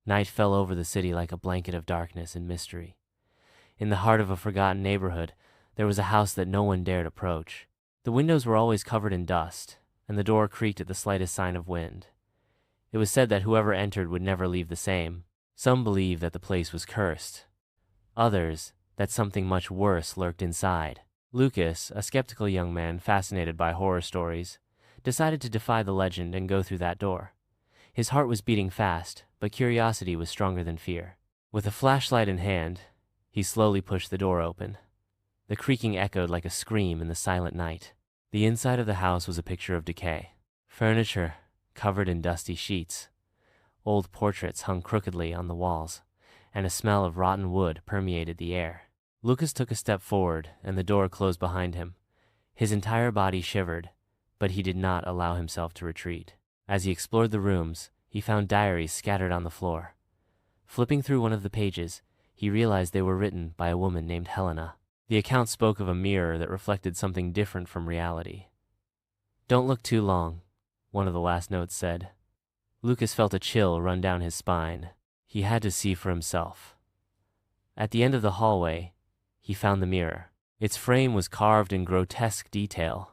Night fell over the city like a blanket of darkness and mystery. In the heart of a forgotten neighborhood, there was a house that no one dared approach. The windows were always covered in dust, and the door creaked at the slightest sign of wind. It was said that whoever entered would never leave the same. Some believed that the place was cursed. Others, that something much worse lurked inside. Lucas, a skeptical young man fascinated by horror stories, decided to defy the legend and go through that door. His heart was beating fast, but curiosity was stronger than fear. With a flashlight in hand, he slowly pushed the door open. The creaking echoed like a scream in the silent night. The inside of the house was a picture of decay. Furniture covered in dusty sheets. Old portraits hung crookedly on the walls, and a smell of rotten wood permeated the air. Lucas took a step forward, and the door closed behind him. His entire body shivered, but he did not allow himself to retreat. As he explored the rooms, he found diaries scattered on the floor. Flipping through one of the pages, he realized they were written by a woman named Helena. The account spoke of a mirror that reflected something different from reality. "Don't look too long," one of the last notes said. Lucas felt a chill run down his spine. He had to see for himself. At the end of the hallway, he found the mirror. Its frame was carved in grotesque detail,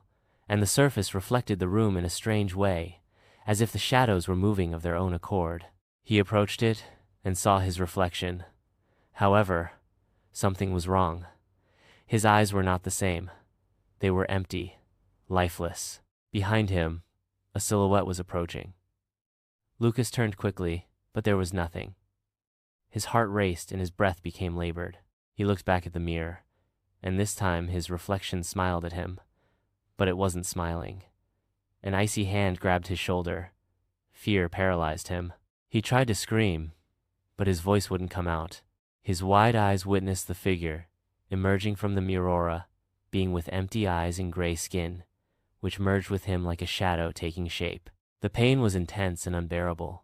and the surface reflected the room in a strange way, as if the shadows were moving of their own accord. He approached it and saw his reflection. However, something was wrong. His eyes were not the same. They were empty, lifeless. Behind him, a silhouette was approaching. Lucas turned quickly, but there was nothing. His heart raced and his breath became labored. He looked back at the mirror, and this time his reflection smiled at him, but it wasn't smiling. An icy hand grabbed his shoulder. Fear paralyzed him. He tried to scream, but his voice wouldn't come out. His wide eyes witnessed the figure, emerging from the mirror, being with empty eyes and gray skin, which merged with him like a shadow taking shape. The pain was intense and unbearable.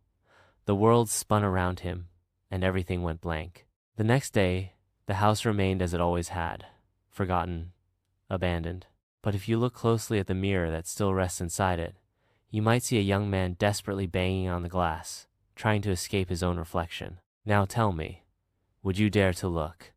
The world spun around him, and everything went blank. The next day, the house remained as it always had, forgotten, abandoned. But if you look closely at the mirror that still rests inside it, you might see a young man desperately banging on the glass, trying to escape his own reflection. Now tell me, would you dare to look?